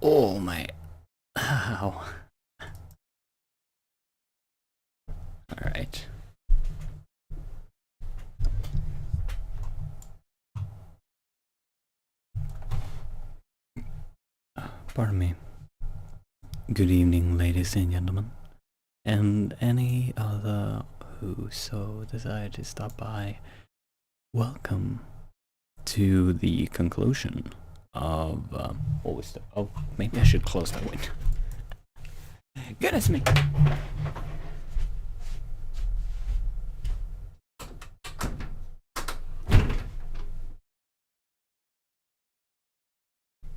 Oh my. Ow. Alright. Pardon me. Good evening, ladies and gentlemen. And any other who so desire to stop by. Welcome to the conclusion of what was the maybe I should close that window. Goodness me.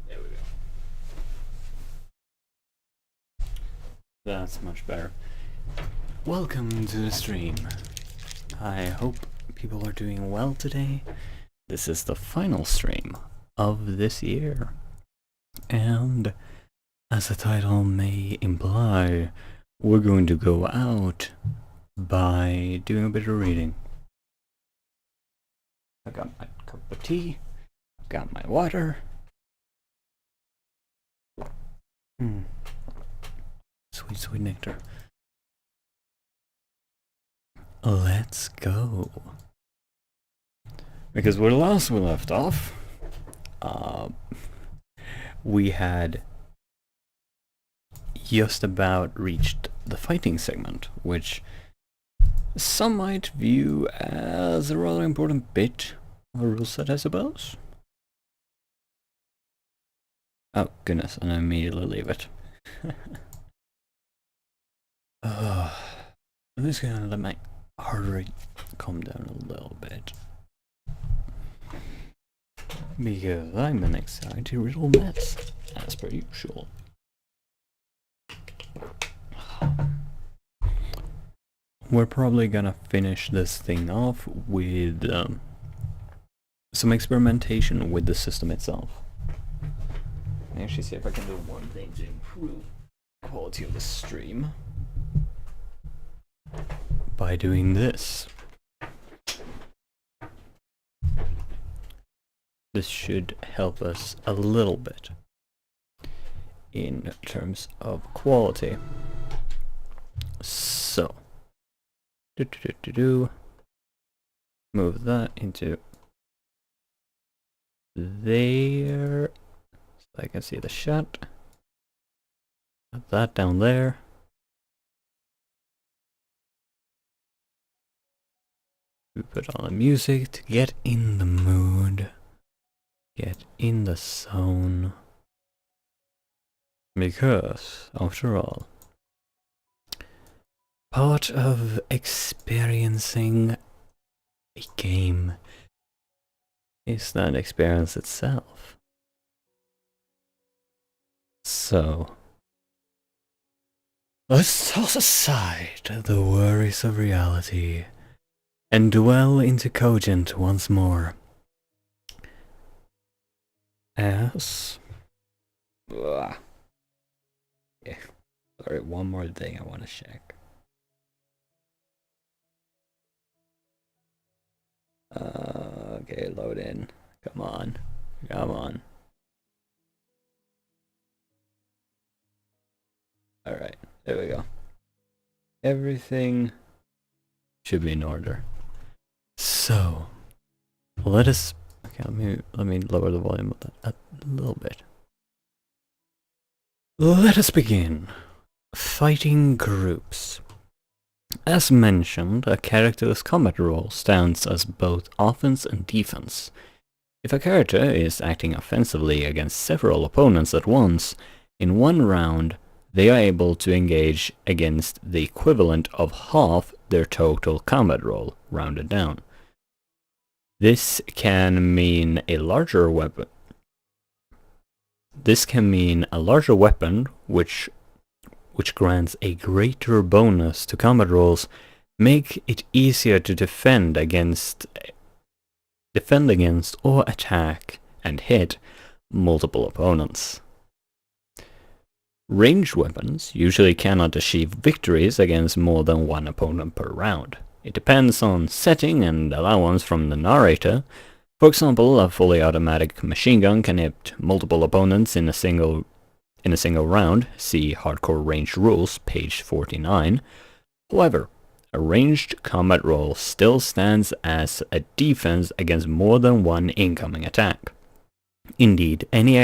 There we go. That's much better. Welcome to the stream. I hope people are doing well today. This is the final stream of this year. And as the title may imply, we're going to go out by doing a bit of reading. I got my cup of tea, got my water. Sweet, sweet nectar. Let's go. Because where last we left off, we had just about reached the fighting segment, which some might view as a rather important bit of a rule set, I suppose. Oh goodness, and I immediately leave it. I'm just gonna let my heart rate calm down a little bit. Because I'm an anxiety riddle mess, as per usual. We're probably gonna finish this thing off with some experimentation with the system itself. Let me actually see if I can do one thing to improve the quality of the stream by doing this. This should help us a little bit in terms of quality. So, move that into there so I can see the shot. Put that down there. We put on the music to get in the mood, get in the zone. Because, after all, part of experiencing a game is that experience itself. So, let's toss aside the worries of reality and dwell into Cogent once more. As... Yeah. Sorry, one more thing I want to check. Okay, load in. Come on. Come on. Alright, there we go. Everything should be in order. So, let us... Okay, let me lower the volume of that a little bit. Let us begin. Fighting groups. As mentioned, a character's combat role stands as both offense and defense. If a character is acting offensively against several opponents at once, in one round, they are able to engage against the equivalent of half their total combat roll, rounded down. This can mean a larger weapon. Which grants a greater bonus to combat rolls, make it easier to defend against or attack and hit multiple opponents. Ranged weapons usually cannot achieve victories against more than one opponent per round. It depends on setting and allowance from the narrator. For example, a fully automatic machine gun can hit multiple opponents in a single in a single round, see Hardcore Ranged Rules, page 49. However, a ranged combat roll still stands as a defense against more than one incoming attack. Indeed, any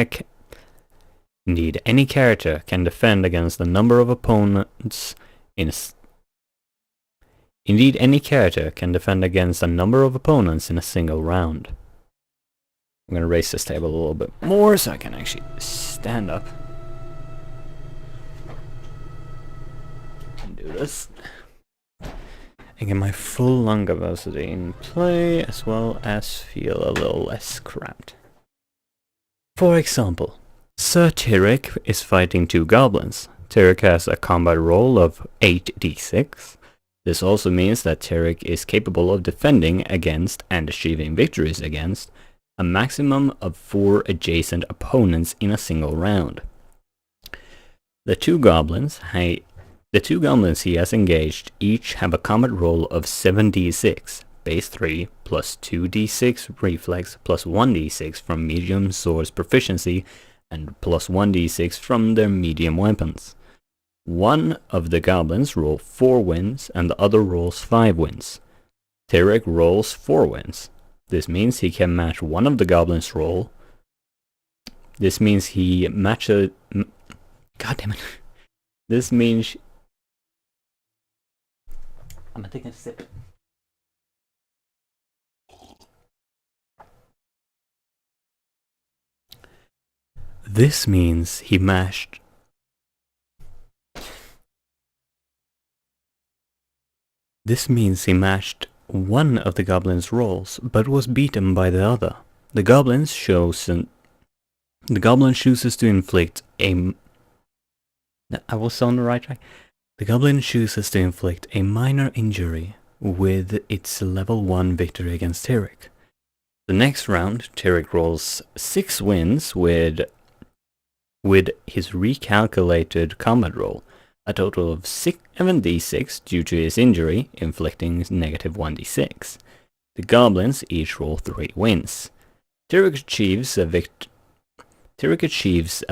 character can defend against a number of opponents in a single round. I'm gonna raise this table a little bit more so I can actually stand up and do this. And get my full lung capacity in play, as well as feel a little less cramped. For example, Sir Tyrek is fighting 2 goblins. Tyrek has a combat roll of 8d6. This also means that Tyrek is capable of defending against and achieving victories against a maximum of 4 adjacent opponents in a single round. The two goblins he has engaged each have a combat roll of 7d6, base 3, plus 2d6 reflex, plus 1d6 from medium swords proficiency, and plus 1d6 from their medium weapons. One of the goblins rolls 4 wins, and the other rolls 5 wins. Tyrek rolls 4 wins. This means he can match one of the goblins' roll. This means he matches... God damn it. This means... I'm gonna take a sip. This means he matched... This means he matched one of the goblin's rolls, but was beaten by the other. The goblin chooses to inflict a... I was on the right track. The goblin chooses to inflict a minor injury with its level 1 victory against Tyrek. The next round, Tyrek rolls 6 wins with his recalculated combat roll, a total of 7d6 due to his injury, inflicting negative 1d6. The goblins each roll 3 wins. Tyrek achieves a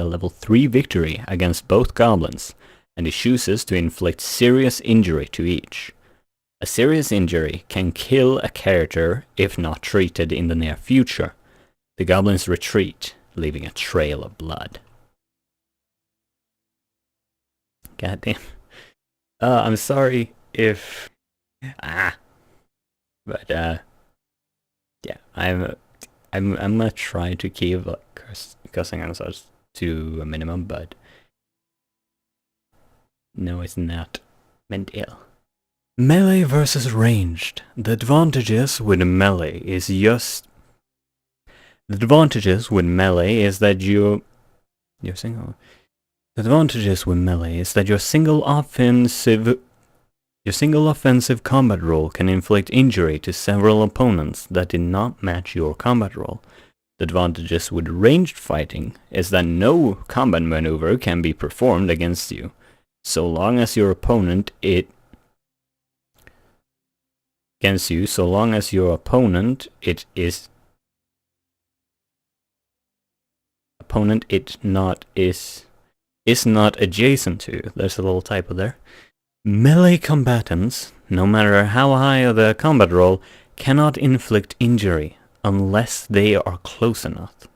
level 3 victory against both goblins, and he chooses to inflict serious injury to each. A serious injury can kill a character if not treated in the near future. The goblins retreat, leaving a trail of blood. God damn. I'm sorry if... But, yeah, I'm gonna try to keep cussing and such to a minimum, but... No, it's not meant ill. Melee versus ranged. The advantages with melee is that you're single. The advantages with melee is that your single offensive combat roll can inflict injury to several opponents that did not match your combat roll. The advantages with ranged fighting is that no combat maneuver can be performed against you, so long as your opponent it is not adjacent to. There's a little typo there. Melee combatants, no matter how high the combat roll, cannot inflict injury unless they are close enough.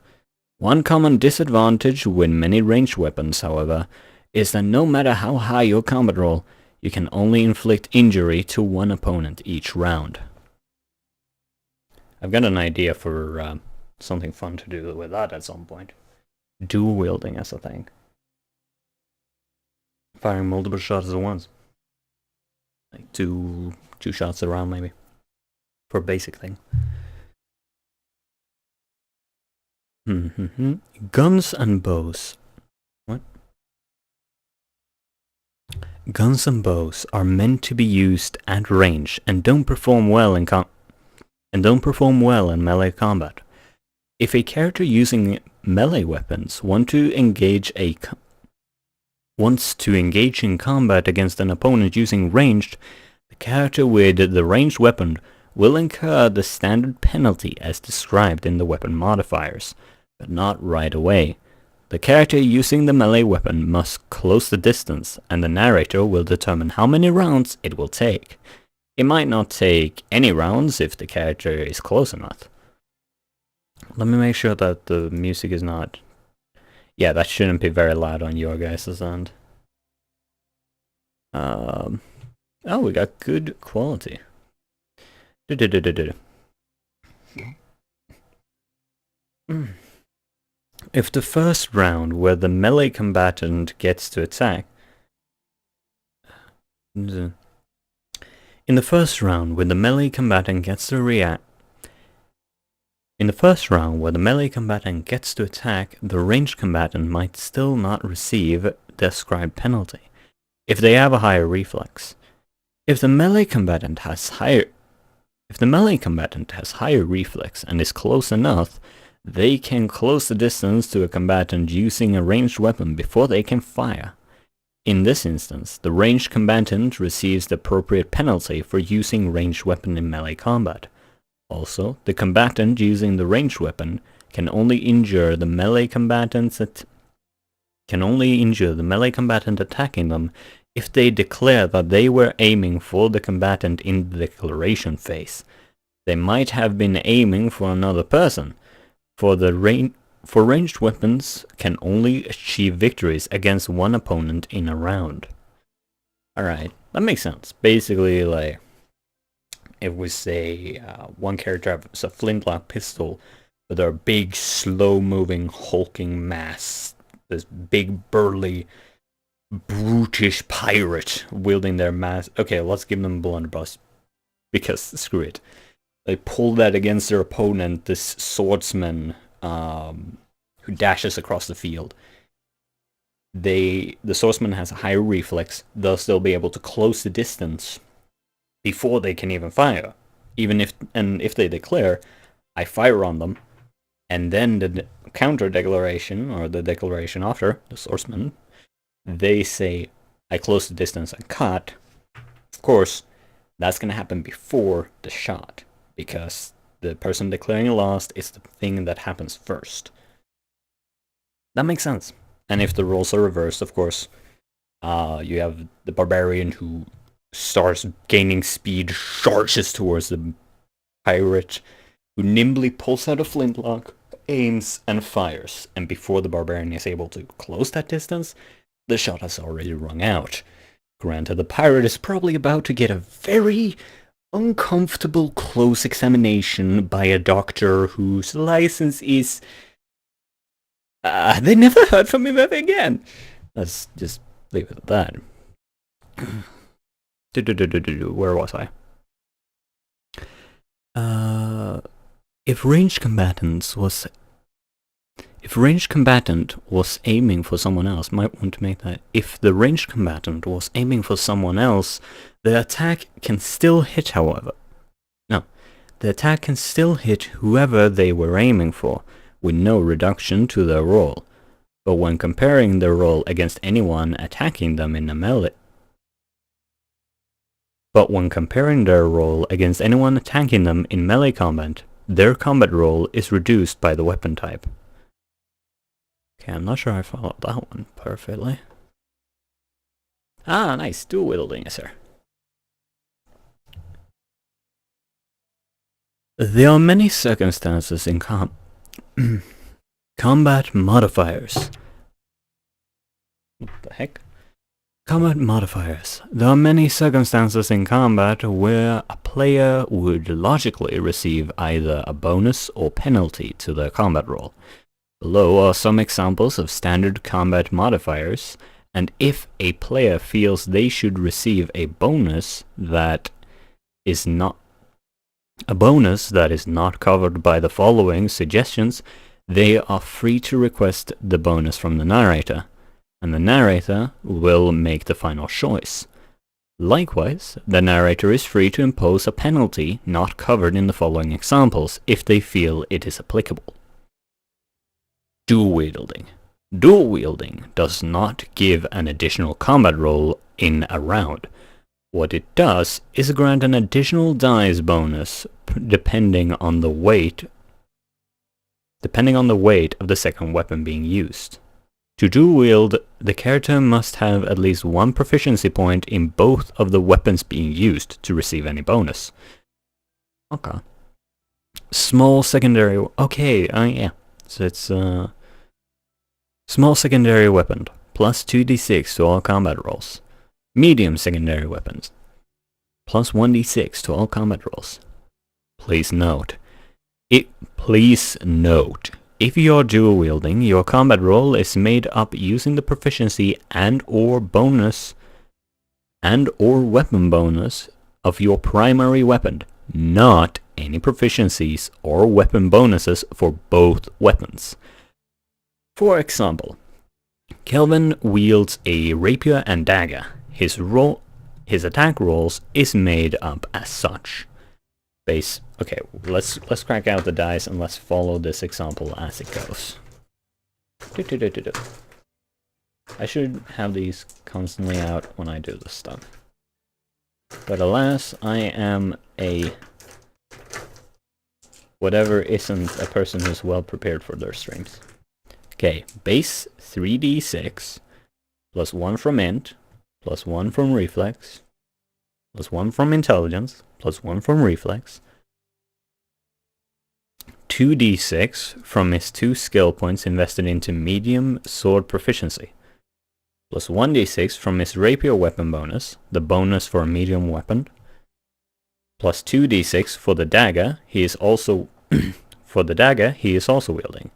One common disadvantage with many ranged weapons, however, is that no matter how high your combat roll, you can only inflict injury to one opponent each round. I've got an idea for something fun to do with that at some point. Dual wielding as a thing. Firing multiple shots at once. Like two shots around maybe. For a basic thing. Guns and bows. What? Guns and bows are meant to be used at range and don't perform well in melee combat. If a character using melee weapons wants to engage in combat against an opponent using ranged, the character with the ranged weapon will incur the standard penalty as described in the weapon modifiers, but not right away. The character using the melee weapon must close the distance, and the narrator will determine how many rounds it will take. It might not take any rounds if the character is close enough. Let me make sure that the music is not... Yeah, that shouldn't be very loud on your guys' end. Oh, we got good quality. If the first round where the melee combatant gets to attack... In the first round where the melee combatant gets to react... In the first round where the melee combatant gets to attack, the ranged combatant might still not receive the ascribed penalty, if they have a higher reflex. If the melee combatant has higher reflex and is close enough, they can close the distance to a combatant using a ranged weapon before they can fire. In this instance, the ranged combatant receives the appropriate penalty for using ranged weapon in melee combat. Also, the combatant using the ranged weapon can only injure the melee combatant attacking them if they declare that they were aiming for the combatant in the declaration phase. They might have been aiming for another person. For ranged weapons can only achieve victories against one opponent in a round. Alright, that makes sense. Basically, like, if we say one character has a flintlock pistol, but they're a big, slow-moving, hulking mass, this big, burly, brutish pirate wielding their mass. Okay, let's give them a blunderbuss, because screw it. They pull that against their opponent, this swordsman who dashes across the field. The swordsman has a higher reflex, thus they'll be able to close the distance before they can even fire. If they declare, I fire on them, and then the counter declaration, or the declaration after, the swordsman, they say, I close the distance and cut. Of course, that's going to happen before the shot, because the person declaring lost is the thing that happens first. That makes sense. And if the roles are reversed, of course, you have the barbarian who starts gaining speed, charges towards the pirate, who nimbly pulls out a flintlock, aims, and fires. And before the barbarian is able to close that distance, the shot has already rung out. Granted, the pirate is probably about to get a very uncomfortable close examination by a doctor whose license is... they never heard from him ever again. Let's just leave it at that. Where was I? If ranged combatant was aiming for someone else, might want to make that. If the ranged combatant was aiming for someone else, the attack can still hit, however. No, the attack can still hit whoever they were aiming for, with no reduction to their roll. But when comparing their roll against anyone attacking them in a melee, combat, their combat roll is reduced by the weapon type. Okay, I'm not sure I followed that one perfectly. Ah, nice, dual wielding, sir. There are many circumstances in combat modifiers. What the heck? Combat modifiers. There are many circumstances in combat where a player would logically receive either a bonus or penalty to their combat roll. Below are some examples of standard combat modifiers, and if a player feels they should receive a bonus that is not covered by the following suggestions, they are free to request the bonus from the narrator, and the narrator will make the final choice. Likewise, the narrator is free to impose a penalty not covered in the following examples if they feel it is applicable. Dual wielding. Dual wielding does not give an additional combat roll in a round. What it does is grant an additional dice bonus depending on the weight depending on the weight of the second weapon being used. To dual wield, the character must have at least one proficiency point in both of the weapons being used to receive any bonus. Okay. Small secondary... Okay, yeah. So it's small secondary weapon, plus 2d6 to all combat rolls. Medium secondary weapons, plus 1d6 to all combat rolls. Please note, if you're dual wielding, your combat roll is made up using the proficiency and/or bonus and/or weapon bonus of your primary weapon, not any proficiencies or weapon bonuses for both weapons. For example, Kelvin wields a rapier and dagger. His attack rolls is made up as such. Okay, let's crack out the dice and let's follow this example as it goes. I should have these constantly out when I do this stuff. But alas, I am a whatever isn't a person who's well prepared for their streams. Okay, base 3d6, plus 1 from int, plus 1 from reflex, plus 1 from intelligence, plus 1 from reflex, 2d6 from his 2 skill points invested into medium sword proficiency, plus 1d6 from his rapier weapon bonus, the bonus for a medium weapon, plus 2d6 for the dagger he is also wielding.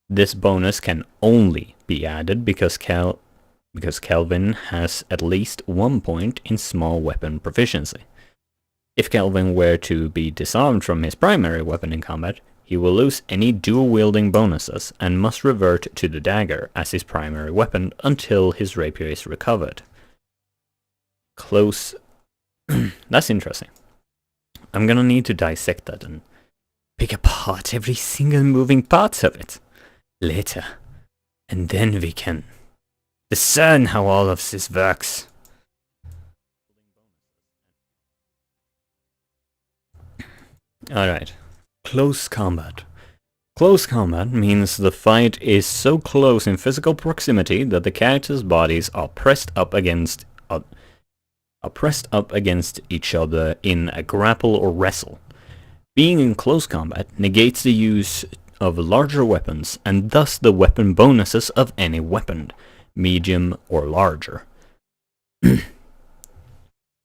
This bonus can only be added because Kelvin has at least 1 point in small weapon proficiency. If Kelvin were to be disarmed from his primary weapon in combat, he will lose any dual wielding bonuses and must revert to the dagger as his primary weapon until his rapier is recovered. Close. That's interesting. I'm gonna need to dissect that and pick apart every single moving parts of it later, and then we can discern how all of this works. Alright, close combat. Close combat means the fight is so close in physical proximity that the characters' bodies are pressed up against each other in a grapple or wrestle. Being in close combat negates the use of larger weapons, and thus the weapon bonuses of any weapon, medium or larger.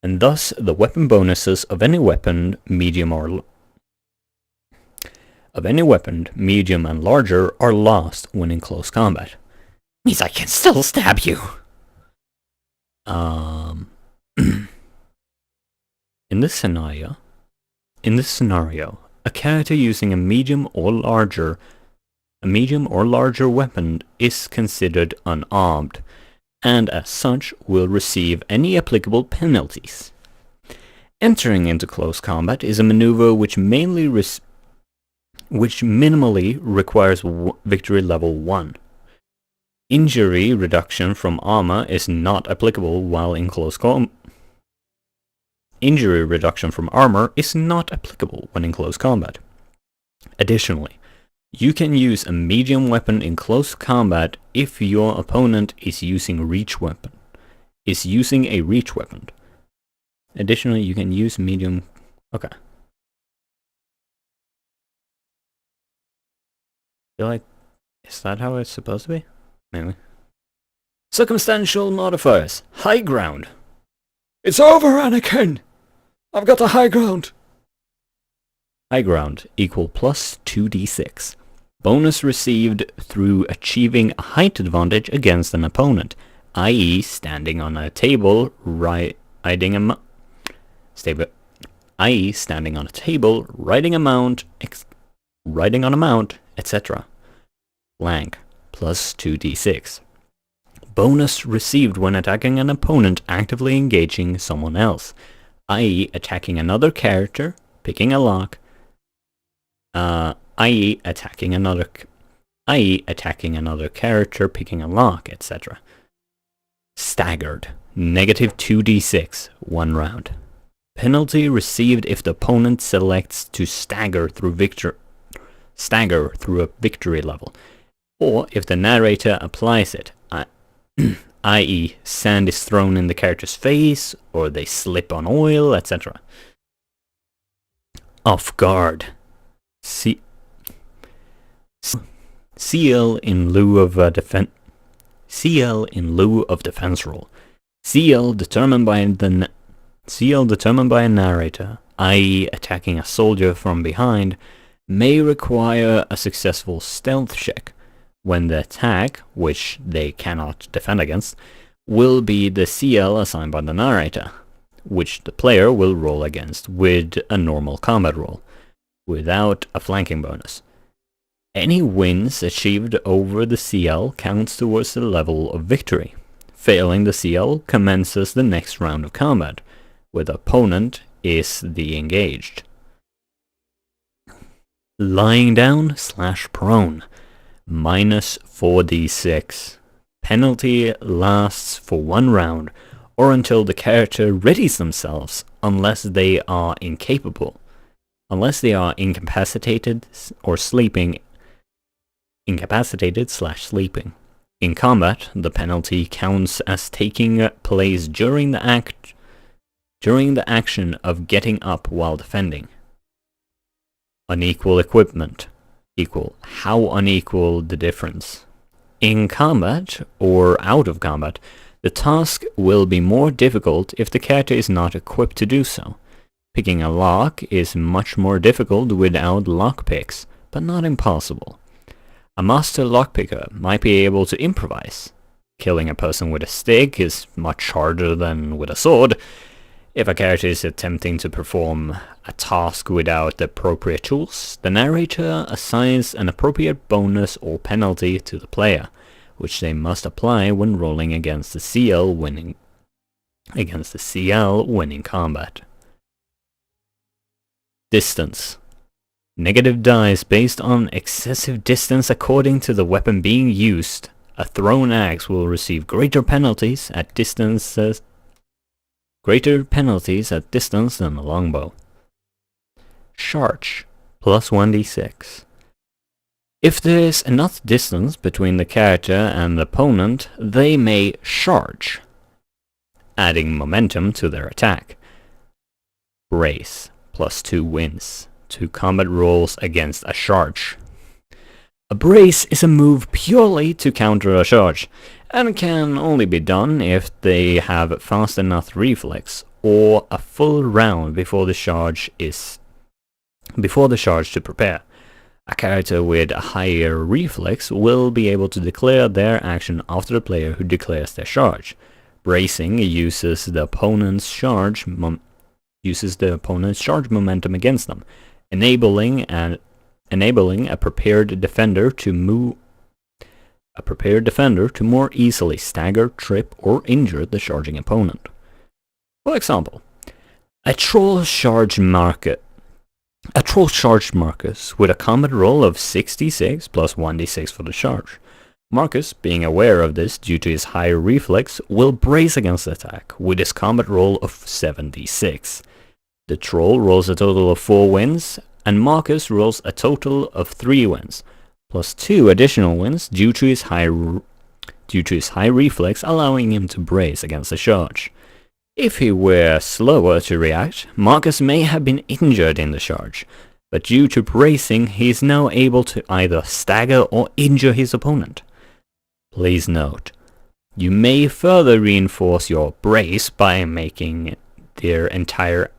And thus the weapon bonuses of any weapon, medium and larger, are lost when in close combat. Means I can still stab you. In this scenario, a character using a medium or larger weapon is considered unarmed, and as such will receive any applicable penalties. Entering into close combat is a maneuver which minimally requires victory level 1. Injury reduction from armor is not applicable while in close combat. Injury reduction from armor is not applicable when in close combat. Additionally, you can use a medium weapon in close combat if your opponent is using a reach weapon. Additionally, you can use medium... Okay. I feel like... Is that how it's supposed to be? Maybe. Circumstantial modifiers. High ground. It's over, Anakin! I've got the high ground! High ground equal plus 2d6. Bonus received through achieving a height advantage against an opponent, i.e. standing on a table, riding a mount, etc. Blank, plus 2d6. Bonus received when attacking an opponent actively engaging someone else, i.e. attacking another character, picking a lock, i.e. attacking another character, picking a lock, etc. Staggered, negative 2d6, 1 round. Penalty received if the opponent selects to stagger through stagger through a victory level, or if the narrator applies it, i.e. sand is thrown in the character's face, or they slip on oil, etc. Off guard. CL in lieu of defense roll. CL determined by a narrator, i.e. attacking a soldier from behind, may require a successful stealth check, when the attack, which they cannot defend against, will be the CL assigned by the narrator, which the player will roll against with a normal combat roll, without a flanking bonus. Any wins achieved over the CL counts towards the level of victory. Failing the CL commences the next round of combat, where the opponent is the engaged. Lying down / prone. Minus 4d6. Penalty lasts for 1 round, or until the character readies themselves, unless they are incapacitated or sleeping. Incapacitated/sleeping. In combat, the penalty counts as taking place during the action of getting up while defending. Unequal equipment. Equal. How unequal the difference? In combat, or out of combat, the task will be more difficult if the character is not equipped to do so. Picking a lock is much more difficult without lockpicks, but not impossible. A master lockpicker might be able to improvise. Killing a person with a stick is much harder than with a sword. If a character is attempting to perform a task without the appropriate tools, the narrator assigns an appropriate bonus or penalty to the player, which they must apply when rolling against the CL when in combat. Distance. Negative dice based on excessive distance according to the weapon being used. A thrown axe will receive greater penalties at distance than a longbow. Charge. Plus 1d6. If there is enough distance between the character and the opponent, they may charge, adding momentum to their attack. Brace. Plus 2 wins to combat rolls against a charge. A brace is a move purely to counter a charge, and can only be done if they have fast enough reflex, or a full round before the charge to prepare. A character with a higher reflex will be able to declare their action after the player who declares their charge. Bracing uses the opponent's charge momentum against them, enabling a prepared defender to more easily stagger, trip, or injure the charging opponent. For example, a troll charged Marcus with a combat roll of 66 plus 1d6 for the charge. Marcus, being aware of this due to his higher reflex, will brace against the attack with his combat roll of 7d6. The troll rolls a total of 4 wins, and Marcus rolls a total of 3 wins, plus 2 additional wins due to his high reflex, allowing him to brace against the charge. If he were slower to react, Marcus may have been injured in the charge, but due to bracing, he is now able to either stagger or injure his opponent. Please note, you may further reinforce your brace by making the entire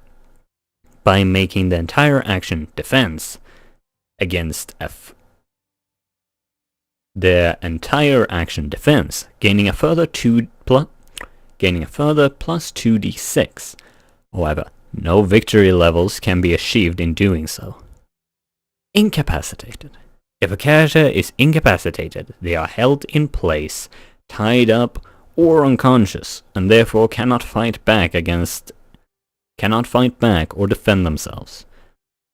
action defense against gaining a further plus 2d6. However, no victory levels can be achieved in doing so. Incapacitated. If a character is incapacitated, they are held in place, tied up, or unconscious, and therefore cannot fight back or defend themselves.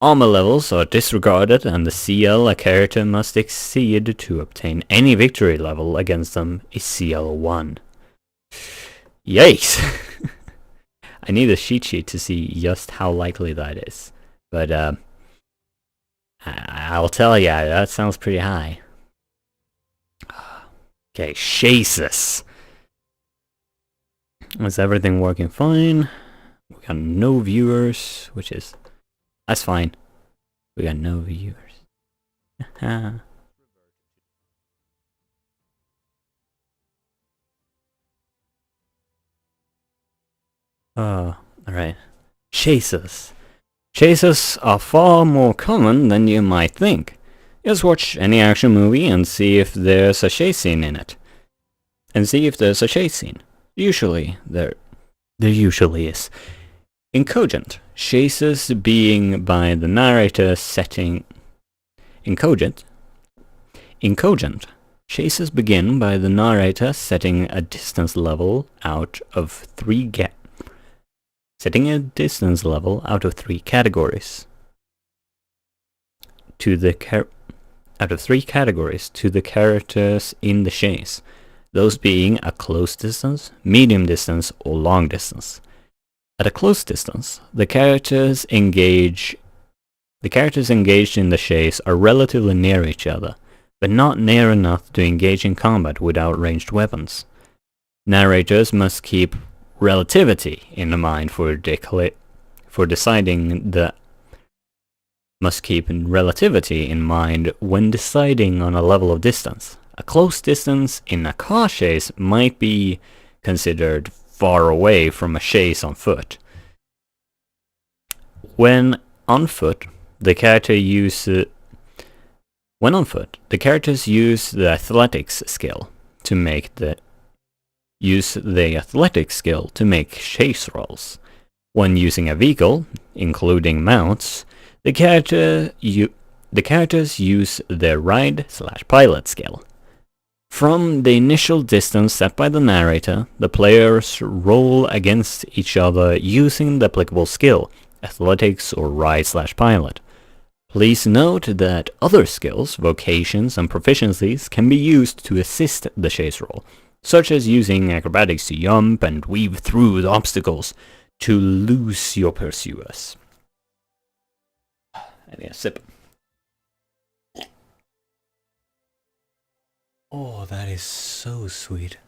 Armor levels are disregarded, and the CL a character must exceed to obtain any victory level against them is CL1. Yikes! I need a cheat sheet to see just how likely that is. But I I'll tell ya, that sounds pretty high. Okay, Jesus. Is everything working fine? We got no viewers, that's fine. We got no viewers. Oh, alright. Chases. Chases are far more common than you might think. Just watch any action movie and see if there's a chase scene in it. Usually, there usually is. In Cogent, chases being by the narrator setting... In Cogent, chases begin by the narrator setting a distance level out of three categories to the characters in the chase, those being a close distance, medium distance, or long distance. At a close distance, the characters engaged in the chase are relatively near each other, but not near enough to engage in combat without ranged weapons. Narrators must keep relativity in mind when deciding on a level of distance. A close distance in a car chase might be considered far away from a chase on foot. When on foot, the characters use the athletics skill to make chase rolls. When using a vehicle, including mounts, the characters use their ride/pilot skill. From the initial distance set by the narrator, the players roll against each other using the applicable skill, athletics or ride/pilot. Please note that other skills, vocations, and proficiencies can be used to assist the chase roll, such as using acrobatics to jump and weave through the obstacles to lose your pursuers. I need a sip. Oh, that is so sweet.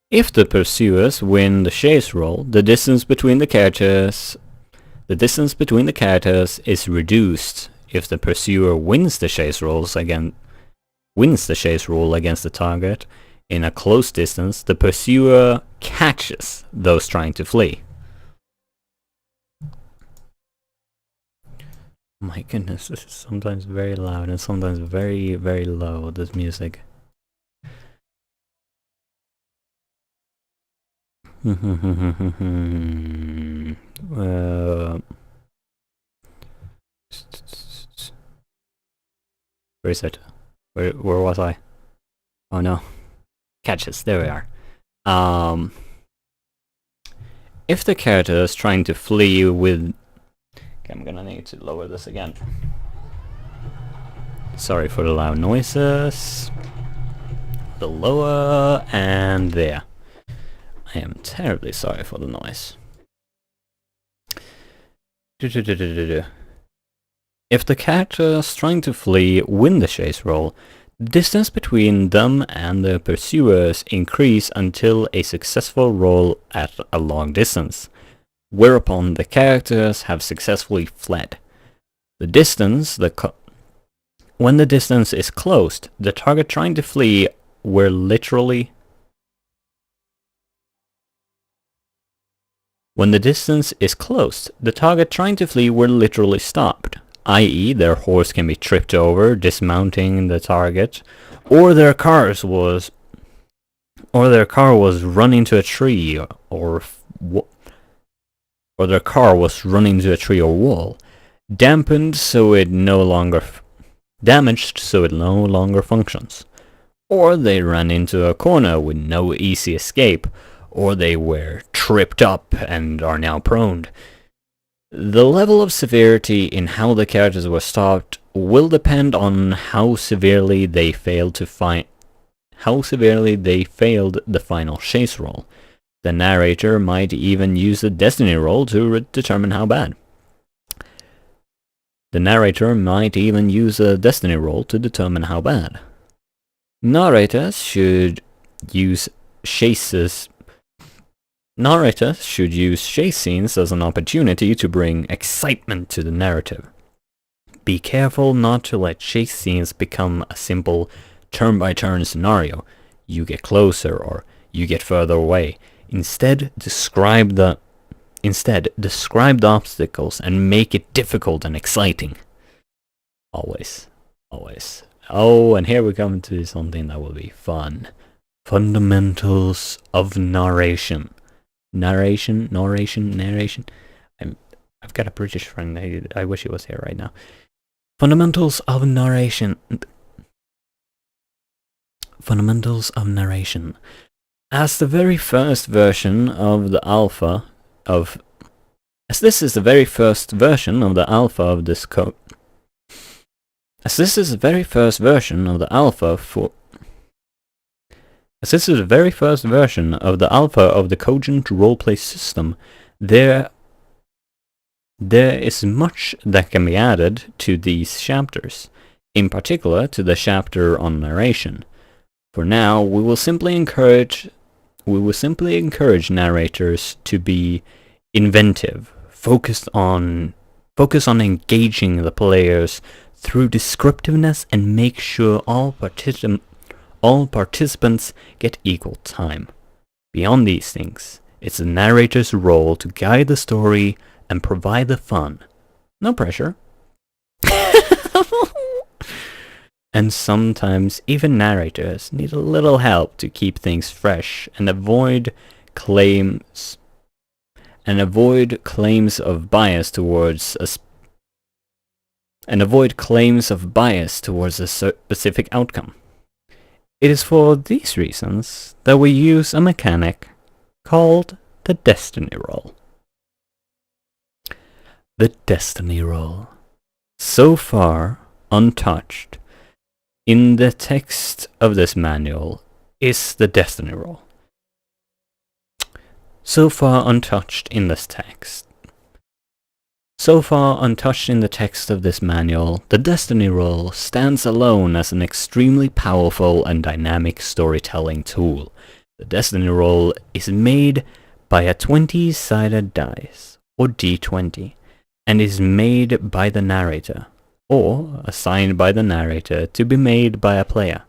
If the pursuers win the chase roll, the distance between the characters is reduced. If the pursuer wins the chase roll against the target in a close distance, the pursuer catches those trying to flee. My goodness, this is sometimes very loud and sometimes very, very low, this music. Where is it? Where was I? Oh no. Catches, there we are. If the character is trying to flee with... Okay, I'm gonna need to lower this again. Sorry for the loud noises. The lower, and there. I am terribly sorry for the noise. If the characters trying to flee win the chase roll, the distance between them and the pursuers increase until a successful roll at a long distance, whereupon the characters have successfully fled. When the distance is closed, the target trying to flee were literally... When the distance is closed, the target trying to flee were literally stopped, i.e. their horse can be tripped over, dismounting the target, or their car was run into a tree, or their car was run into a tree or wall, damaged so it no longer functions, or they ran into a corner with no easy escape, or they were tripped up and are now prone. The level of severity in how the characters were stopped will depend on how severely they failed the final chase roll. The narrator might even use the destiny roll to determine how bad. The narrator might even use a destiny roll to determine how bad. Narrators should use chase scenes as an opportunity to bring excitement to the narrative. Be careful not to let chase scenes become a simple turn-by-turn scenario. You get closer or you get further away. Instead, describe the obstacles and make it difficult and exciting. Always. Always. Oh, and here we come to something that will be fun. Fundamentals of narration. Narration. I've got a British friend. I wish he was here right now. Fundamentals of narration. Fundamentals of narration. As this is the very first version of the alpha of this code. As this is the very first version of the alpha of the Cogent roleplay system, there is much that can be added to these chapters, in particular to the chapter on narration. For now, we will simply encourage narrators to be inventive, focus on engaging the players through descriptiveness, and make sure all participants get equal time. Beyond these things, it's the narrator's role to guide the story and provide the fun. No pressure. And sometimes even narrators need a little help to keep things fresh and avoid claims of bias towards a specific outcome. It is for these reasons that we use a mechanic called the destiny roll. The destiny roll. So far untouched in the text of this manual is the destiny roll. So far untouched in the text of this manual, the destiny roll stands alone as an extremely powerful and dynamic storytelling tool. The destiny roll is made by a 20-sided dice, or D20, and is made by the narrator, or assigned by the narrator to be made by a player.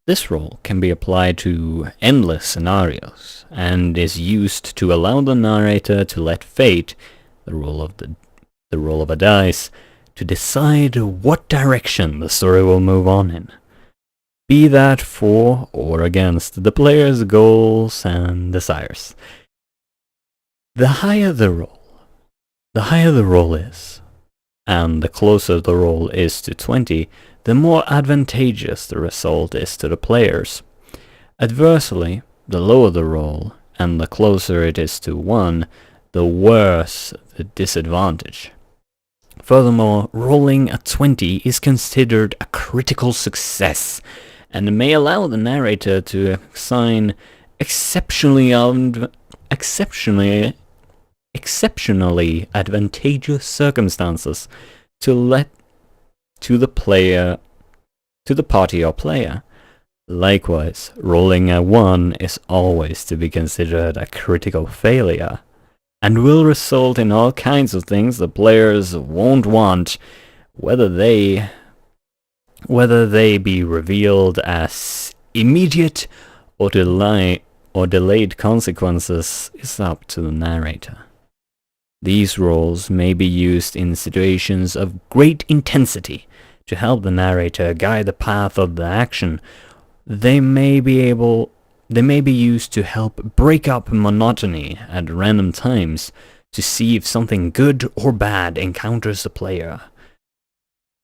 This roll can be applied to endless scenarios, and is used to allow the narrator to let fate, the roll of a dice, to decide what direction the story will move on in, be that for or against the player's goals and desires. The higher the roll is, and the closer the roll is to 20, the more advantageous the result is to the players. Adversely, the lower the roll, and the closer it is to 1, the worse the disadvantage. Furthermore, rolling a 20 is considered a critical success, and may allow the narrator to assign exceptionally advantageous circumstances to the party or player. Likewise, rolling a 1 is always to be considered a critical failure, and will result in all kinds of things the players won't want, whether they be revealed as immediate or delayed consequences is up to the narrator. These rolls may be used in situations of great intensity to help the narrator guide the path of the action. They may be used to help break up monotony at random times, to see if something good or bad encounters the player,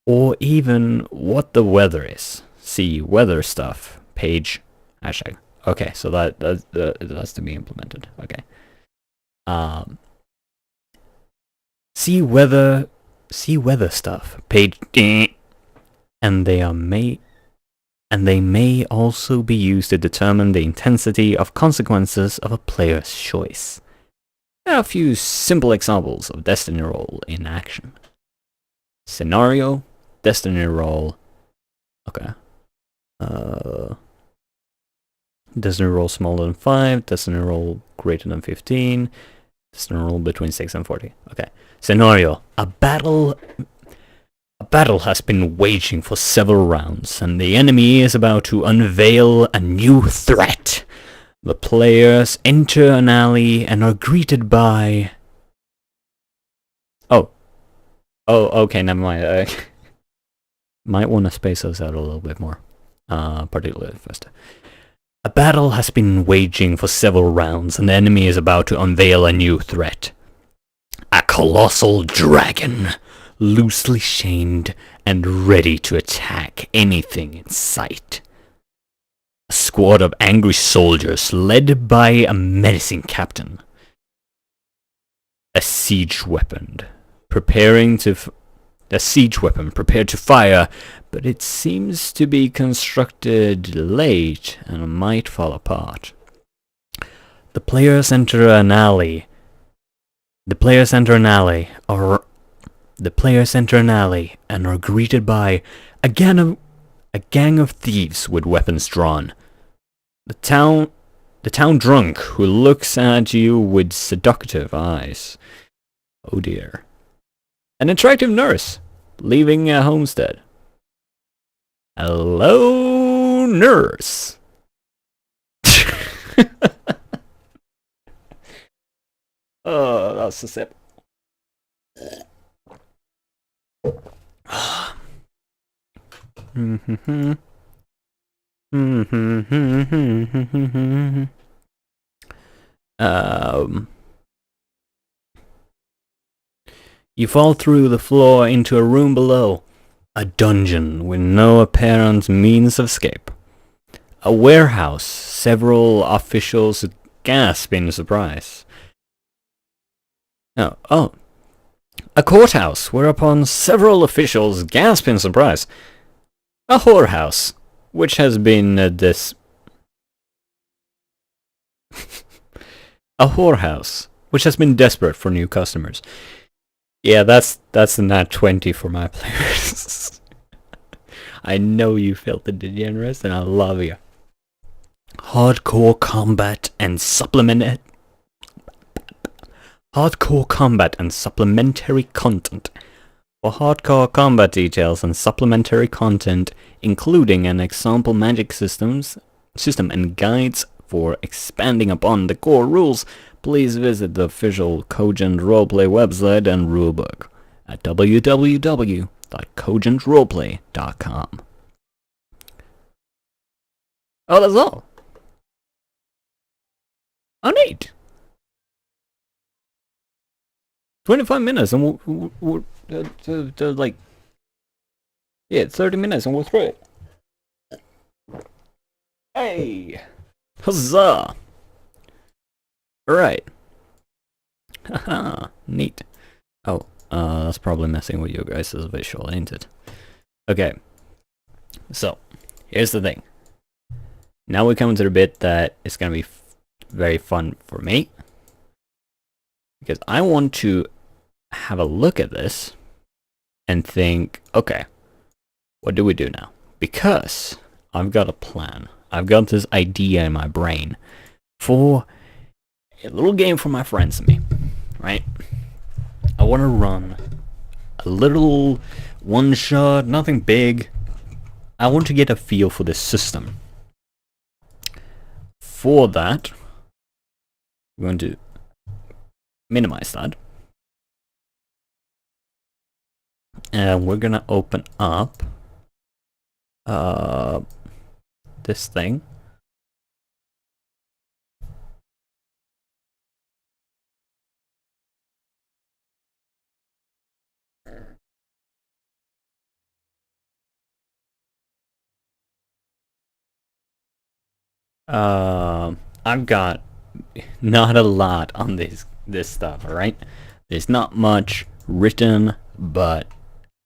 or even what the weather is. See weather stuff, page, hashtag. Okay, so that's to be implemented. Okay. See weather stuff, page, and they may also be used to determine the intensity of consequences of a player's choice. There are a few simple examples of destiny roll in action. Scenario, destiny roll. Okay. Destiny roll smaller than 5, destiny roll greater than 15, destiny roll between 6 and 40. Okay. Scenario, a battle has been waging for several rounds, and the enemy is about to unveil a new threat. The players enter an alley and are greeted by... Oh, okay, never mind. Might want to space those out a little bit more, particularly first. A battle has been waging for several rounds, and the enemy is about to unveil a new threat. A colossal dragon, loosely chained and ready to attack anything in sight. A squad of angry soldiers led by a menacing captain. A siege weapon prepared to fire, but it seems to be constructed late and might fall apart. The players enter an alley and are greeted by a gang of thieves with weapons drawn. The town drunk who looks at you with seductive eyes. Oh dear. An attractive nurse leaving a homestead. Hello, nurse. Oh, that's a sip. You fall through the floor into a room below. A dungeon with no apparent means of escape. A warehouse. Several officials gasp in surprise. Oh. A courthouse, whereupon several officials gasp in surprise. A whorehouse, which has been a whorehouse, which has been desperate for new customers. Yeah, that's the nat 20 for my players. I know you filthy degenerates, and I love you. Hardcore combat and supplementary content. For hardcore combat details and supplementary content, including an example magic system and guides for expanding upon the core rules, please visit the official Cogent roleplay website and rulebook at www.cogentroleplay.com. Oh, that's all. Oh, neat. 25 minutes and we'll like... Yeah, 30 minutes and we'll through it. Hey! Huzzah! Alright. Haha, neat. Oh, that's probably messing with you guys' visual, ain't it? Okay. So, here's the thing. Now we come to the bit that is gonna be very fun for me. Because I want to have a look at this and think, okay, what do we do now? Because I've got a plan. I've got this idea in my brain for a little game for my friends and me, right? I want to run a little one-shot, nothing big. I want to get a feel for this system. For that, we're going to minimize that. And we're going to open up this thing. I've got not a lot on this stuff, alright? There's not much written, but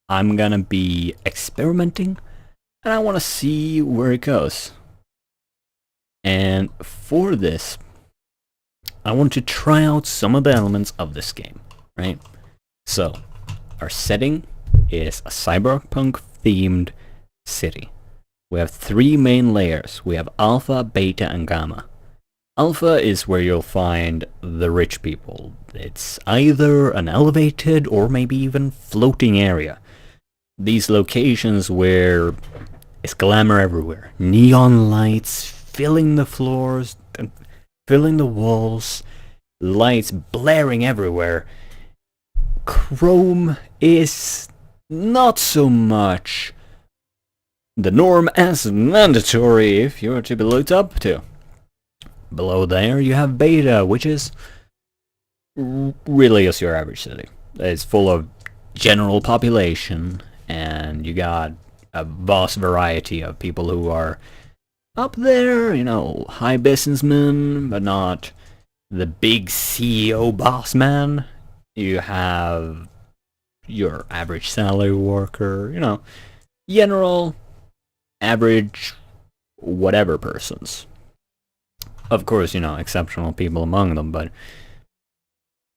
I'm gonna be experimenting, and I want to see where it goes. And for this, I want to try out some of the elements of this game, right? So, our setting is a cyberpunk-themed city. We have 3 main layers. We have Alpha, Beta, and Gamma. Alpha is where you'll find the rich people. It's either an elevated or maybe even floating area. These locations where it's glamour everywhere. Neon lights filling the floors, filling the walls, lights blaring everywhere. Chrome is not so much the norm as mandatory if you're to be looked up to. Below there you have Beta, which is really just your average city. It's full of general population, and you got a vast variety of people who are up there, you know, high businessmen, but not the big CEO boss man. You have your average salary worker, you know, general, average, whatever persons. Of course, you know, exceptional people among them, but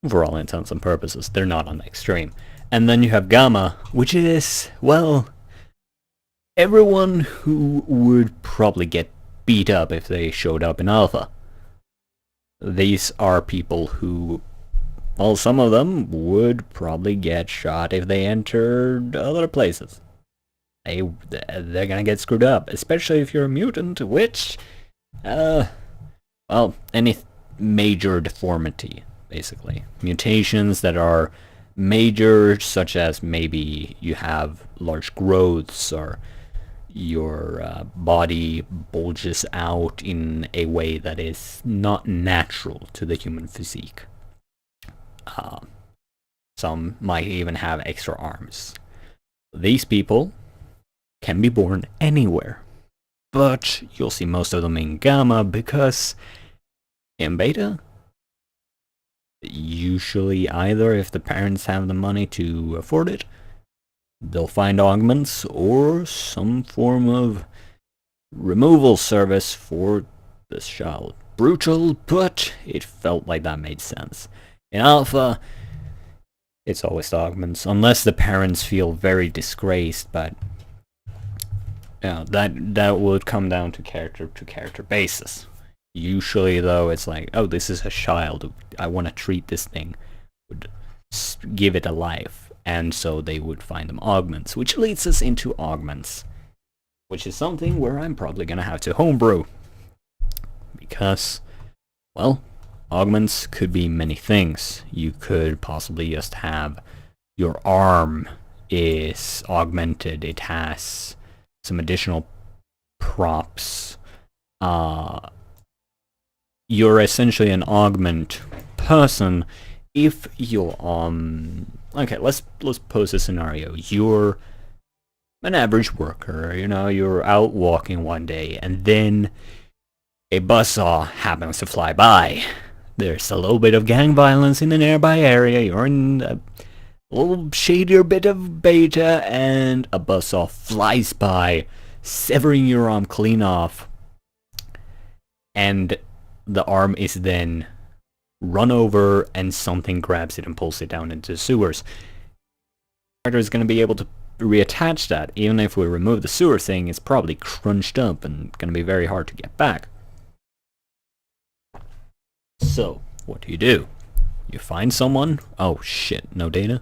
for all intents and purposes, they're not on the extreme. And then you have Gamma, which is, well, everyone who would probably get beat up if they showed up in Alpha. These are people who, well, some of them would probably get shot if they entered other places. They're gonna get screwed up, especially if you're a mutant, which, well, any major deformity, basically. Mutations that are major, such as maybe you have large growths, or your body bulges out in a way that is not natural to the human physique. Some might even have extra arms. These people can be born anywhere, but you'll see most of them in Gamma, because in Beta, usually either if the parents have the money to afford it, they'll find augments or some form of removal service for this child. Brutal, but it felt like that made sense. In Alpha, it's always augments, unless the parents feel very disgraced, but yeah, that would come down to character basis. Usually, though, it's like, oh, this is a child, I want to treat this thing, would give it a life, and so they would find them augments, which leads us into augments, which is something where I'm probably gonna have to homebrew, because, well, augments could be many things. You could possibly just have your arm is augmented, it has some additional props. You're essentially an augment person if you're okay, let's pose a scenario. You're an average worker, you know, you're out walking one day and then a buzzsaw happens to fly by. There's a little bit of gang violence in the nearby area, you're in a little shadier bit of Beta, and a buzzsaw flies by, severing your arm clean off, and the arm is then run over and something grabs it and pulls it down into the sewers. The character is going to be able to reattach that. Even if we remove the sewer thing, it's probably crunched up and going to be very hard to get back. So, what do? You find someone. Oh shit, no data?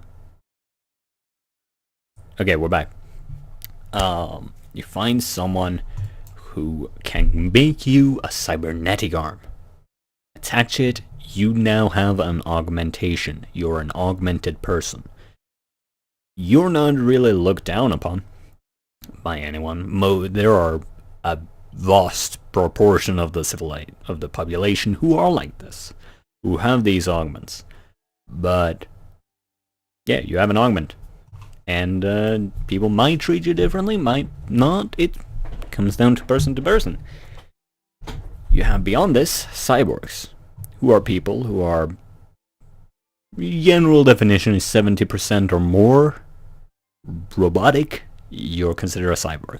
Okay, we're back. You find someone who can make you a cybernetic arm. Attach it, you now have an augmentation. You're an augmented person. You're not really looked down upon by anyone. There are a vast proportion of the population who are like this, who have these augments. But yeah, you have an augment, and people might treat you differently, might not. It comes down to person. You have beyond this cyborgs, who are people who are, general definition is 70% or more robotic. You're considered a cyborg.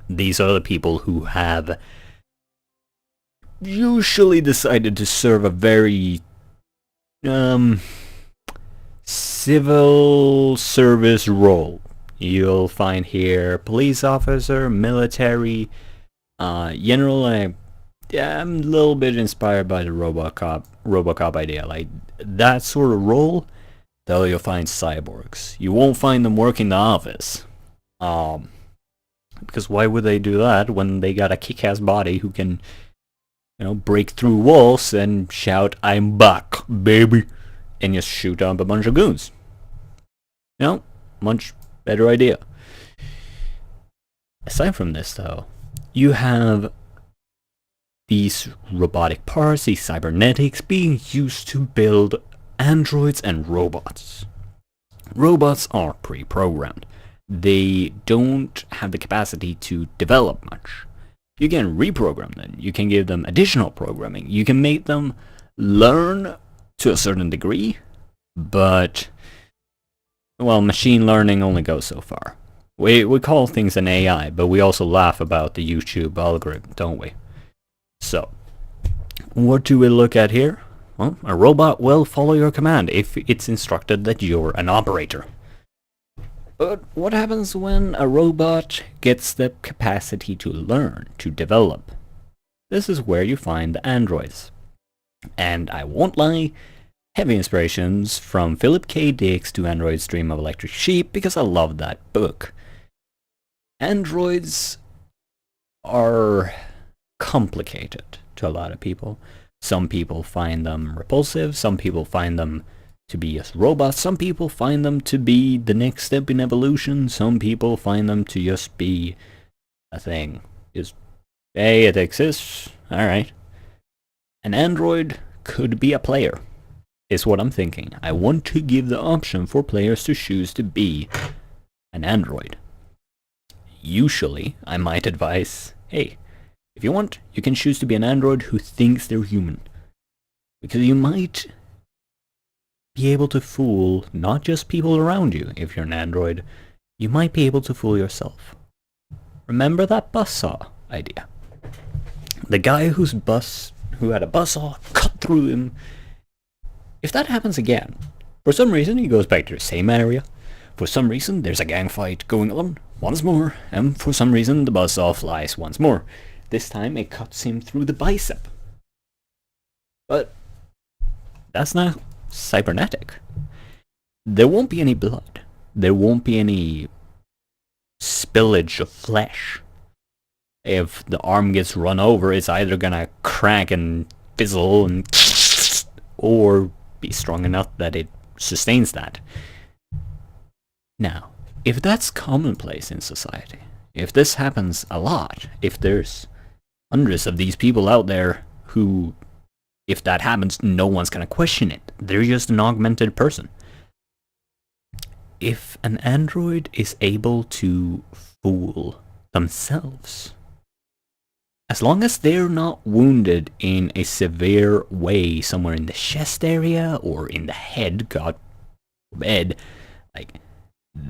These are the people who have usually decided to serve a very civil service role. You'll find here police officer, military, general. Yeah, I'm a little bit inspired by the RoboCop idea, like that sort of role. Though you'll find cyborgs. You won't find them working the office. Because why would they do that when they got a kick-ass body who can, break through walls and shout, "I'm back, baby," and just shoot up a bunch of goons? Much better idea. Aside from this, though, you have these robotic parts, these cybernetics, being used to build androids and robots. Robots are pre-programmed. They don't have the capacity to develop much. You can reprogram them. You can give them additional programming. You can make them learn to a certain degree, but, well, machine learning only goes so far. We call things an AI, but we also laugh about the YouTube algorithm, don't we? So, what do we look at here? Well, a robot will follow your command if it's instructed that you're an operator. But what happens when a robot gets the capacity to learn, to develop? This is where you find the androids. And I won't lie, heavy inspirations from Philip K. Dick's To Androids Dream of Electric Sheep, because I love that book. Androids are complicated to a lot of people. Some people find them repulsive, some people find them to be just robots, some people find them to be the next step in evolution, some people find them to just be a thing. Just, hey, it exists, alright. An android could be a player, is what I'm thinking. I want to give the option for players to choose to be an android. Usually, I might advise, hey, if you want, you can choose to be an android who thinks they're human. Because you might be able to fool not just people around you. If you're an android, you might be able to fool yourself. Remember that buzzsaw idea? The guy who had a buzzsaw cut through him. If that happens again, for some reason he goes back to the same area. For some reason there's a gang fight going on once more, and for some reason the buzzsaw flies once more. This time it cuts him through the bicep. But that's not cybernetic. There won't be any blood. There won't be any spillage of flesh. If the arm gets run over, it's either gonna crack and fizzle and or be strong enough that it sustains that. Now, if that's commonplace in society, if this happens a lot, if there's hundreds of these people out there who, if that happens, no one's gonna question it. They're just an augmented person. If an android is able to fool themselves, as long as they're not wounded in a severe way somewhere in the chest area or in the head, God forbid, like,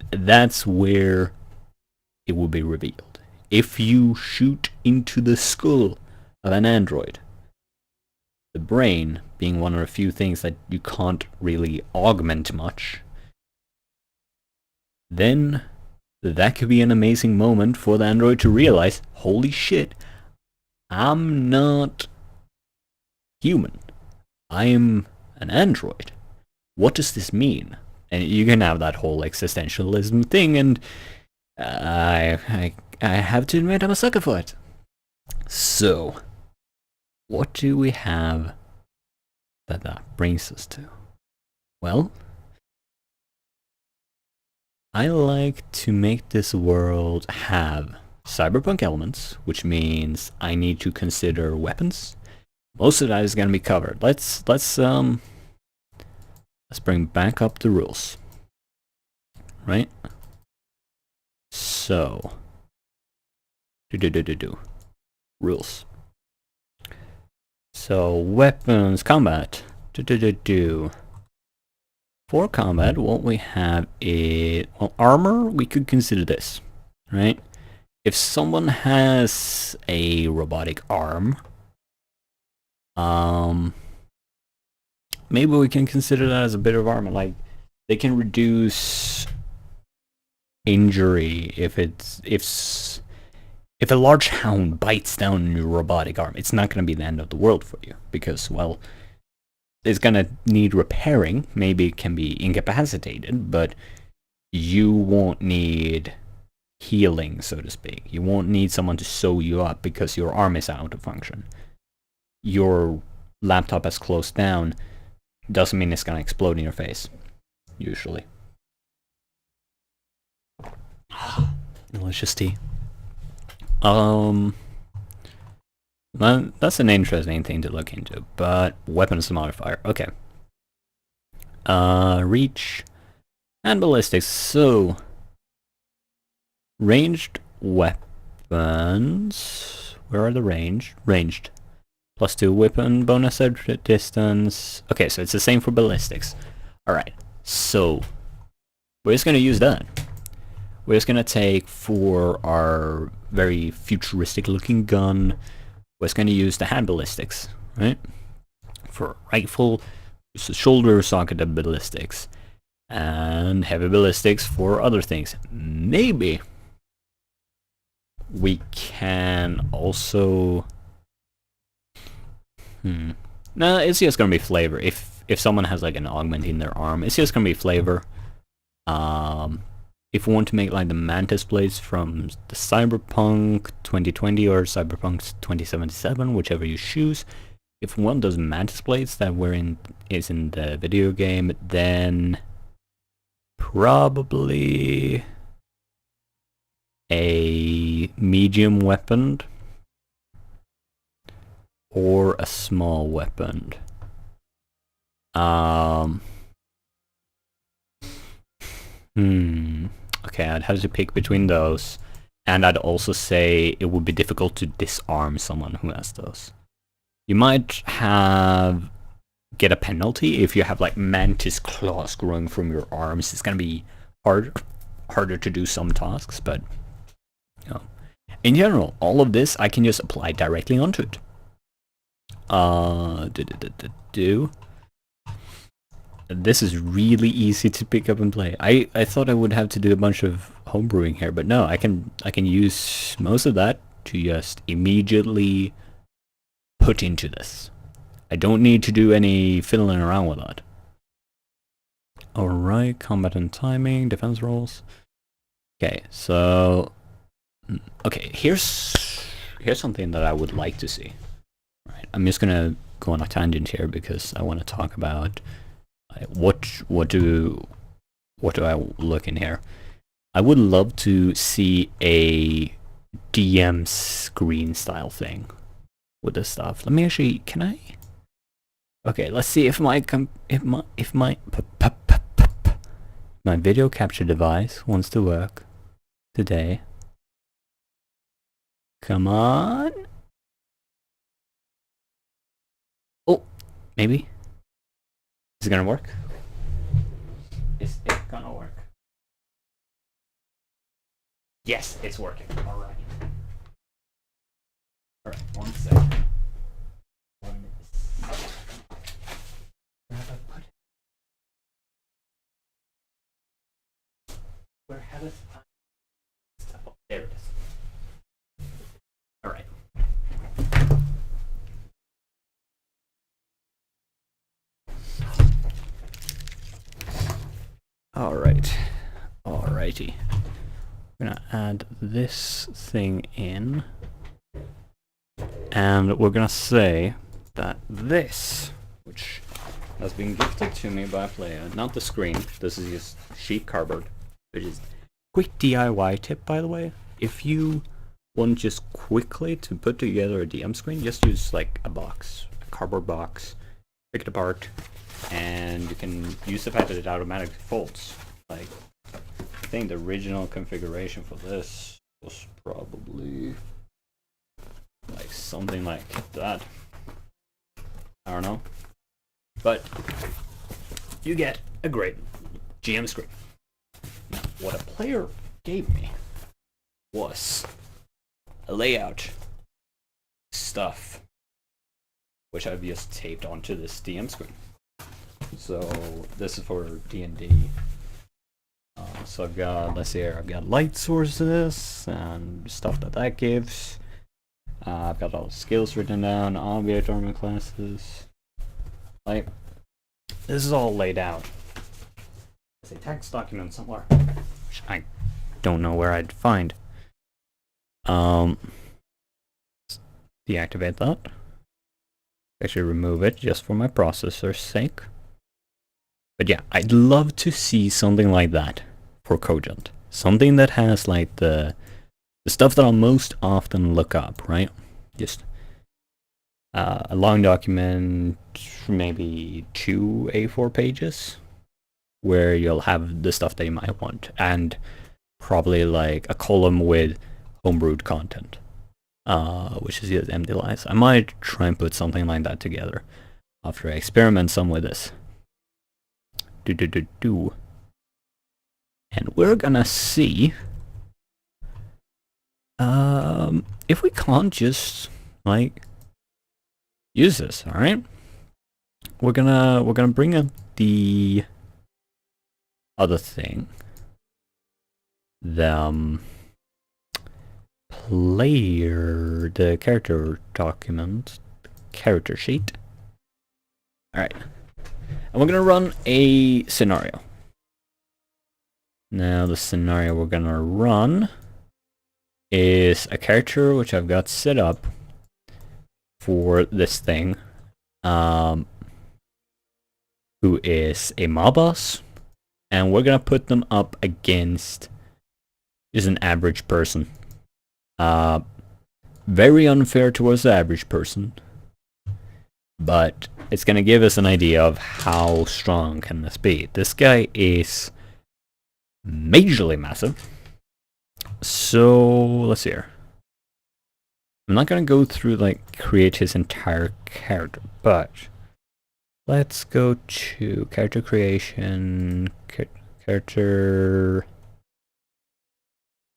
that's where it will be revealed. If you shoot into the skull of an android, the brain being one of the few things that you can't really augment much, then that could be an amazing moment for the android to realize, holy shit, I'm not human. I am an android. What does this mean? And you can have that whole existentialism thing, and I have to admit I'm a sucker for it. So, what do we have that brings us to? Well, I like to make this world have cyberpunk elements, which means I need to consider weapons. Most of that is going to be covered. Let's bring back up the rules. Right? So, rules. So, weapons, combat. For combat, what we have is, well, armor, we could consider this, right? If someone has a robotic arm, maybe we can consider that as a bit of armor. Like, They can reduce injury if a large hound bites down your robotic arm. It's not going to be the end of the world for you because, well, it's going to need repairing. Maybe it can be incapacitated, but you won't need healing, so to speak. You won't need someone to sew you up because your arm is out of function. Your laptop has closed down. Doesn't mean it's going to explode in your face, usually. Delicious tea. That's an interesting thing to look into, but weapons modifier, okay. Reach and ballistics, so ranged weapons, where are the ranged? +2 weapon bonus at distance. Okay, so it's the same for ballistics. Alright, so we're just gonna use that. We're just gonna take for our very futuristic looking gun, we're just gonna use the hand ballistics, right? For rifle, use the shoulder socketed ballistics. And heavy ballistics for other things. Maybe we can also... No, it's just gonna be flavor. If someone has like an augment in their arm, it's just gonna be flavor. If we want to make like the mantis blades from the Cyberpunk 2020 or Cyberpunk 2077, whichever you choose, if one of those mantis blades that is in the video game, then probably a medium weapon or a small weapon. Okay, I'd have to pick between those, and I'd also say it would be difficult to disarm someone who has those. You might get a penalty if you have like mantis claws growing from your arms. It's gonna be harder to do some tasks, but you know, in general, all of this I can just apply directly onto it. This is really easy to pick up and play. I thought I would have to do a bunch of homebrewing here, but no, I can use most of that to just immediately put into this. I don't need to do any fiddling around with that. Alright, combat and timing, defense rolls. Okay, so... Okay, here's something that I would like to see. Right, I'm just gonna go on a tangent here because I want to talk about what do I look in here. I would love to see a DM screen style thing with this stuff. Let me actually, can I? Okay, let's see if my video capture device wants to work today. Come on. Oh, maybe. Is it gonna work? Is it gonna work? Yes, it's working. Alright. Alright, 1 second. Where have I put it? Where have I stuff? Oh, there it is. Alright. Alrighty. We're gonna add this thing in, and we're gonna say that this, which has been gifted to me by a player, not the screen, this is just sheet cardboard, which is quick DIY tip, by the way. If you want just quickly to put together a DM screen, just use like a cardboard box, pick it apart, and you can use the fact that it automatically folds. Like, I think the original configuration for this was probably like something like that. I don't know. But you get a great GM screen. Now, what a player gave me was a layout stuff, which I've just taped onto this DM screen. So this is for D&D. So I've got, let's see here, I've got light sources and stuff that gives. I've got all the skills written down, obviate armor classes. Like, this is all laid out. There's a text document somewhere, which I don't know where I'd find. Deactivate that. Actually remove it just for my processor's sake. But yeah, I'd love to see something like that for Cogent. Something that has like the stuff that I'll most often look up, right? Just a long document, maybe 2 A4 pages, where you'll have the stuff that you might want, and probably like a column with homebrewed content, which is just empty lies. I might try and put something like that together after I experiment some with this. And we're gonna see if we can't just like use this. All right, we're gonna bring up the other thing, the the character document, character sheet. All right, and we're gonna run a scenario. Now the scenario we're gonna run is a character which I've got set up for this thing, who is a mob boss, and we're gonna put them up against just an average person. Very unfair towards the average person, but it's gonna give us an idea of how strong can this be. This guy is majorly massive. So let's see here. I'm not gonna go through like create his entire character, but let's go to character creation, character.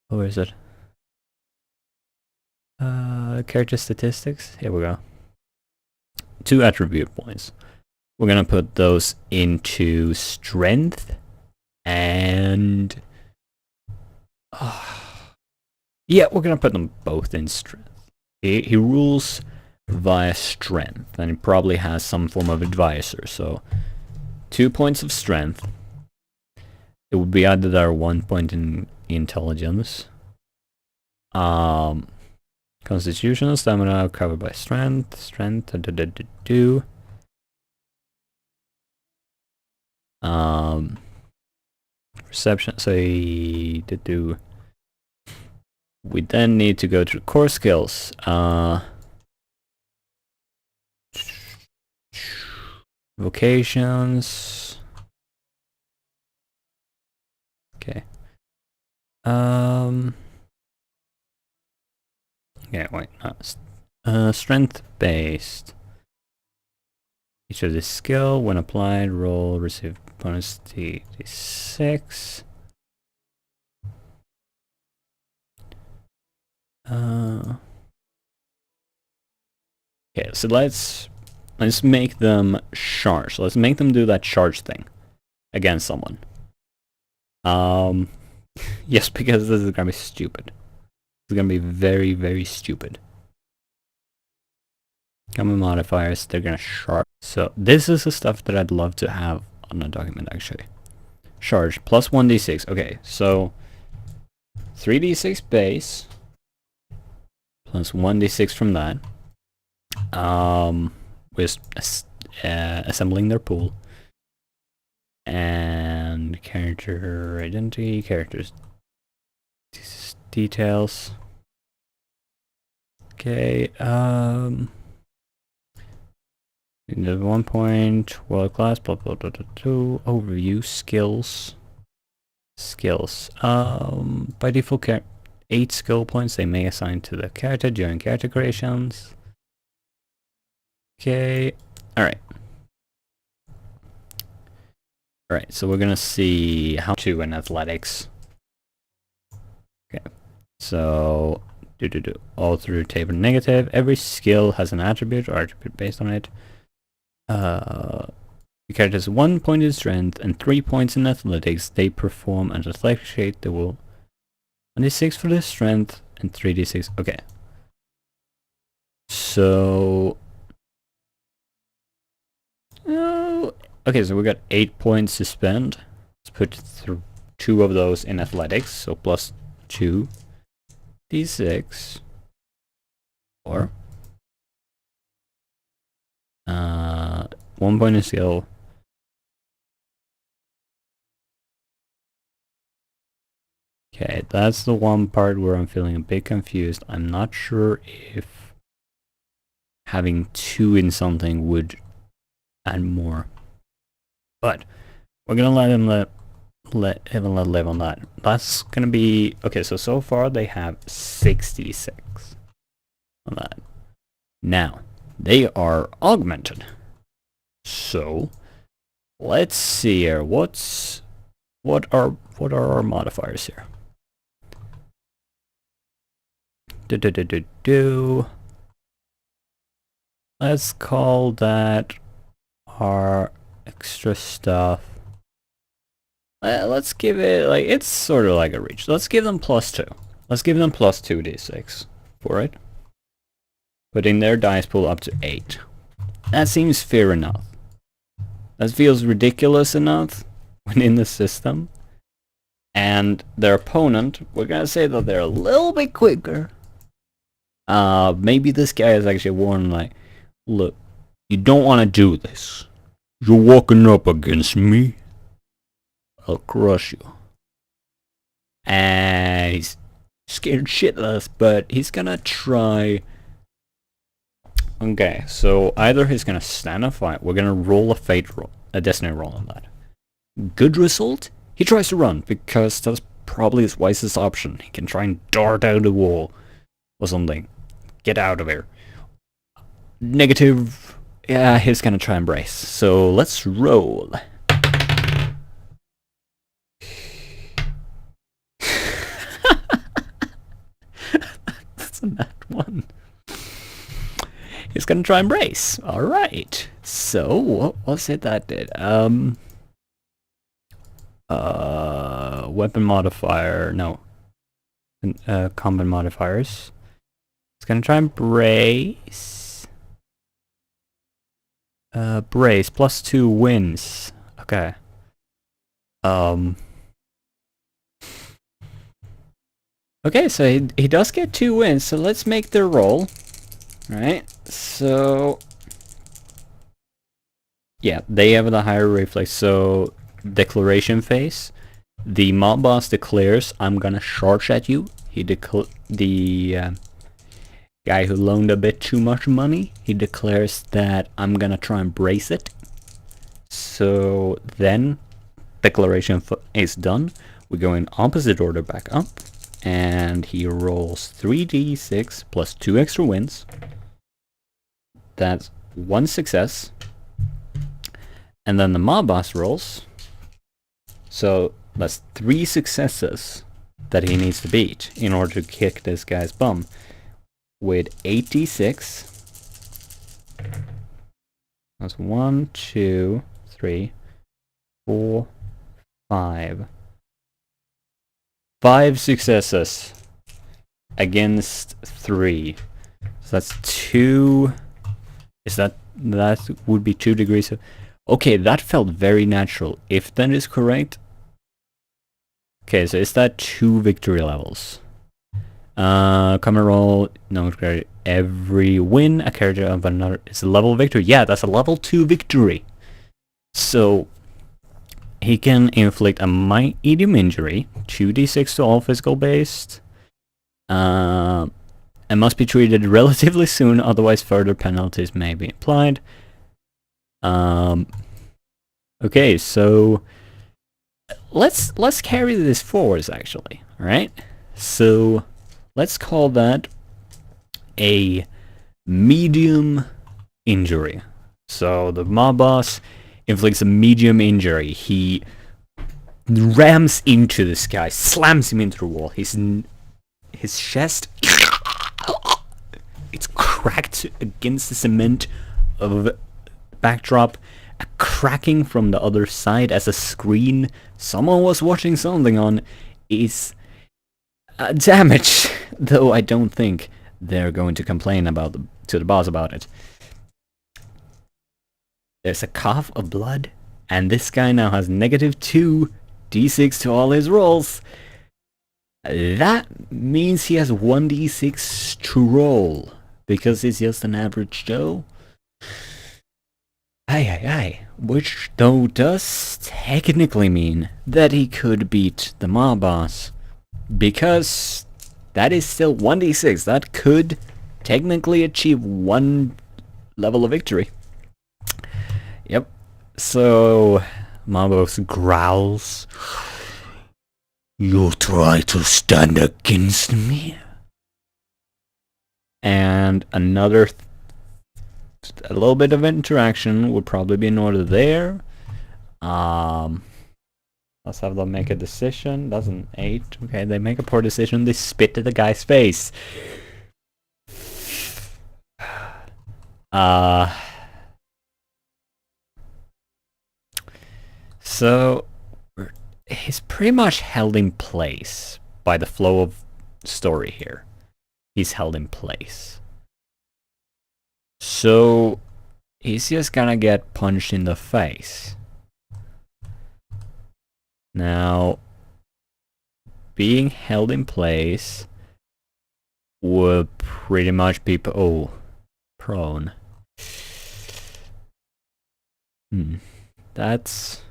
Where is it? Character statistics. Here we go. 2 attribute points. We're gonna put those into strength and yeah, we're gonna put them both in strength. He rules via strength, and he probably has some form of advisor. So 2 points of strength. It would be either there 1 point in intelligence. Constitution and stamina covered by strength. Perception. So we then need to go to core skills. Vocations. Okay. Yeah, wait, not strength based. Each of this skill, when applied, roll, receive bonus D6. Okay, so let's make them charge. Let's make them do that charge thing against someone. Yes, because this is gonna be stupid. It's gonna be very, very stupid. Common modifiers, they're gonna charge. So this is the stuff that I'd love to have on a document actually. Charge plus 1d6. Okay, so 3d6 base plus 1d6 from that. With assembling their pool. And character identity, characters details. Okay, the 1 point, world class, blah blah blah blah 2, overview, skills. By default 8 skill points they may assign to the character during character creations. Okay, alright. Alright, so we're gonna see how to in athletics. Okay, so all through table negative. Every skill has an attribute or attribute based on it. The character has 1 point in strength and 3 points in athletics. They perform an athletic shake that will 1d6 for their strength and 3d6. Okay. So... okay, so we got 8 points to spend. Let's put 2 of those in athletics, so plus 2 d6. Or 1 point in skill. Okay, that's the one part where I'm feeling a bit confused. I'm not sure if having 2 in something would add more. But we're gonna let him live on that. That's gonna be okay. So far they have 66 on that. Now they are augmented. So let's see here. What are our modifiers here? Let's call that our extra stuff. Let's give it, like, it's sort of like a reach. Let's give them +2. Let's give them +2 d6 for it. Putting their dice pool up to 8. That seems fair enough. That feels ridiculous enough within the system. And their opponent, we're gonna say that they're a little bit quicker. Maybe this guy is actually warned, like, look, you don't want to do this. You're walking up against me. I'll crush you. And he's scared shitless, but he's gonna try. Okay, so either he's gonna stand a fight. We're gonna roll a fate roll, a destiny roll on that. Good result. He tries to run because that's probably his wisest option. He can try and dart out the wall or something. Get out of here. Negative. Yeah, he's gonna try and brace. So let's roll. That's a nat 1. He's gonna try and brace. Alright. So what was it that did? Weapon modifier. No. Combat modifiers. It's gonna try and brace. Brace +2 wins. Okay. Okay, so he does get 2 wins. So let's make the roll. Right. So yeah, they have the higher reflex. So declaration phase. The mob boss declares, "I'm gonna charge at you." The guy who loaned a bit too much money, he declares that I'm gonna try and brace it. So then declaration is done. We go in opposite order back up, and he rolls 3d6 plus 2 extra wins. That's 1 success. And then the mob boss rolls. So that's 3 successes that he needs to beat in order to kick this guy's bum. With 8d6. That's 1, 2, 3, 4, 5. 5 successes against 3. So that's 2. That would be 2 degrees of... Okay, that felt very natural. If that is correct... Okay, so is that 2 victory levels? Common roll, no, every win a character of another is a level victory. Yeah, that's a level 2 victory. So he can inflict a medium injury, 2d6 to all physical based, and must be treated relatively soon, otherwise further penalties may be applied. Okay, so let's carry this forwards actually, alright? So let's call that a medium injury. So the mob boss inflicts a medium injury. He rams into this guy, slams him into the wall. His chest, it's cracked against the cement of backdrop, a cracking from the other side as a screen someone was watching something on is damage. Though I don't think they're going to complain to the boss about it. There's a cough of blood, and this guy now has -2 d6 to all his rolls. That means he has 1d6 to roll, because he's just an average Joe. Aye. Which though does technically mean that he could beat the mob boss, because that is still 1d6. That could technically achieve 1 level of victory. Yep. So mob boss growls. You try to stand against me? And another a little bit of interaction would probably be in order there. Let's have them make a decision. That's an 8. Okay, they make a poor decision. They spit at the guy's face. So he's pretty much held in place by the flow of story here. He's held in place. So he's just gonna get punched in the face. Now, being held in place would pretty much be prone. That's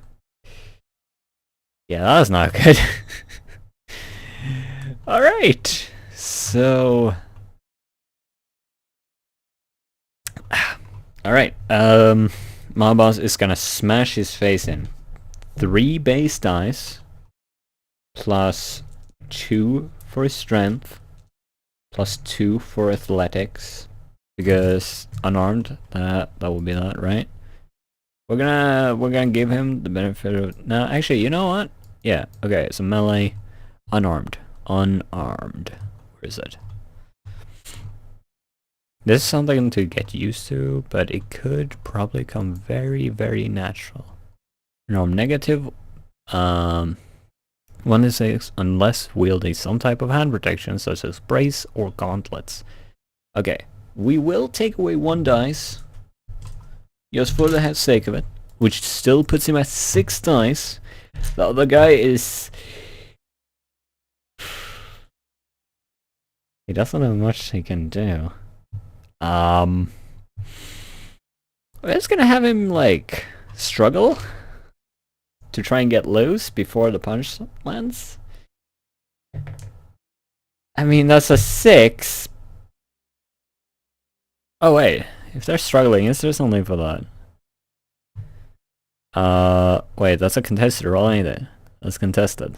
not good. Alright, so alright, my boss is gonna smash his face in. 3 base dice, plus 2 for his strength, plus 2 for athletics, because unarmed, that would be that, right? We're gonna give him the benefit of, no, actually, you know what? Yeah, okay, so melee, unarmed. Where is it? This is something to get used to, but it could probably come very, very natural. No, negative 1d6 unless wielding some type of hand protection such as brace or gauntlets. Okay, we will take away 1 dice just for the sake of it, which still puts him at 6 dice. The other guy is... he doesn't have much he can do. We're just gonna have him like struggle to try and get loose before the punch lands. I mean, that's a 6. Oh wait, if they're struggling, is there something for that? Wait, that's a contested roll, ain't it? That's contested.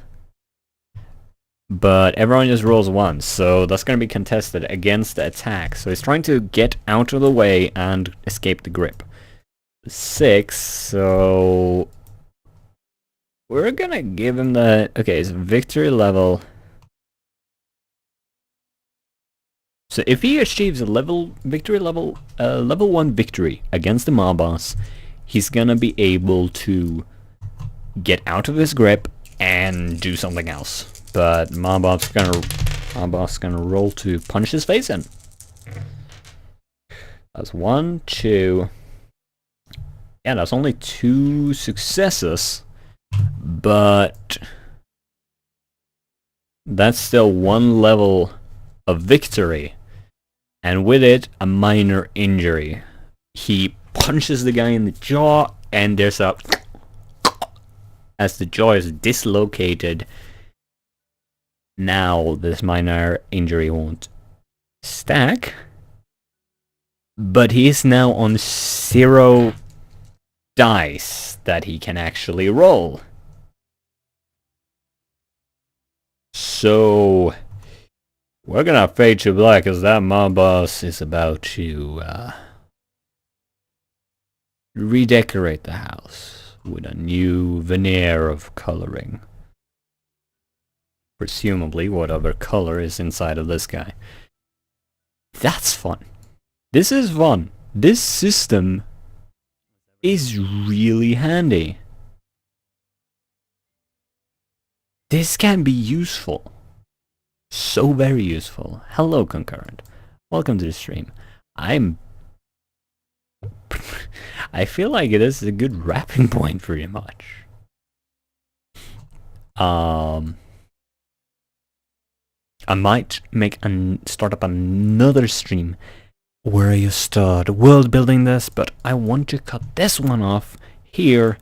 But everyone just rolls once, so that's gonna be contested against the attack. So he's trying to get out of the way and escape the grip. 6, so... we're gonna give him the... okay, so victory level... so if he achieves a level 1 victory against the mob boss, he's gonna be able to get out of his grip and do something else. But mob boss gonna roll to punch his face in. That's 1, 2. Yeah, that's only 2 successes. But that's still 1 level of victory, and with it a minor injury. He punches the guy in the jaw, and there's a... as the jaw is dislocated. Now this minor injury won't stack, but he's now on 0 dice that he can actually roll. So we're gonna fade to black as that mob boss is about to redecorate the house with a new veneer of coloring. Presumably whatever color is inside of this guy. That's fun. This is fun. This system is really handy. This can be useful. So very useful. Hello, Concurrent. Welcome to the stream. I feel like it is a good wrapping point, pretty much. I might start up another stream where you start world building this, but I want to cut this one off here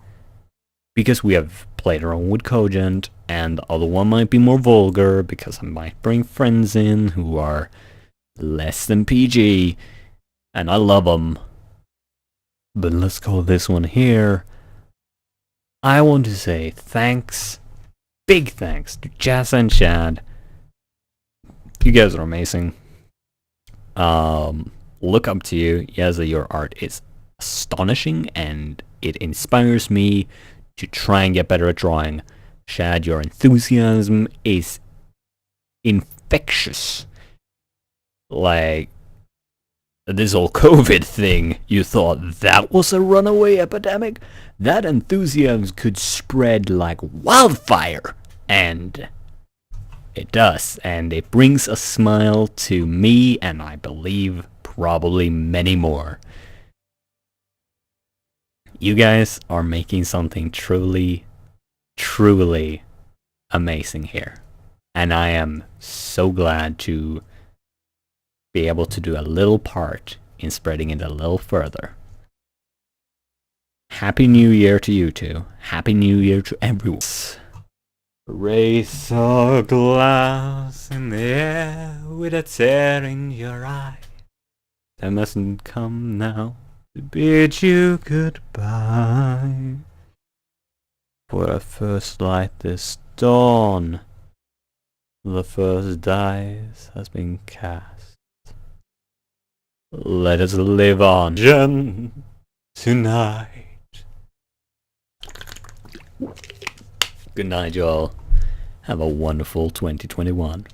because we have played around with Cogent, and the other one might be more vulgar because I might bring friends in who are less than PG, and I love them. But let's call this one here. I want to say thanks, big thanks to Jazz and Chad. You guys are amazing. Look up to you. Yes, your art is astonishing and it inspires me to try and get better at drawing. Shad, your enthusiasm is infectious. Like, this whole COVID thing, you thought that was a runaway epidemic? That enthusiasm could spread like wildfire, and it does, and it brings a smile to me, and I believe probably many more. You guys are making something truly, truly amazing here. And I am so glad to be able to do a little part in spreading it a little further. Happy New Year to you two. Happy New Year to everyone. Raise a glass in the air with a tear in your eye. That mustn't come now to bid you goodbye. For at first light this dawn, the first dice has been cast. Let us live on tonight. Good night, y'all. Have a wonderful 2021.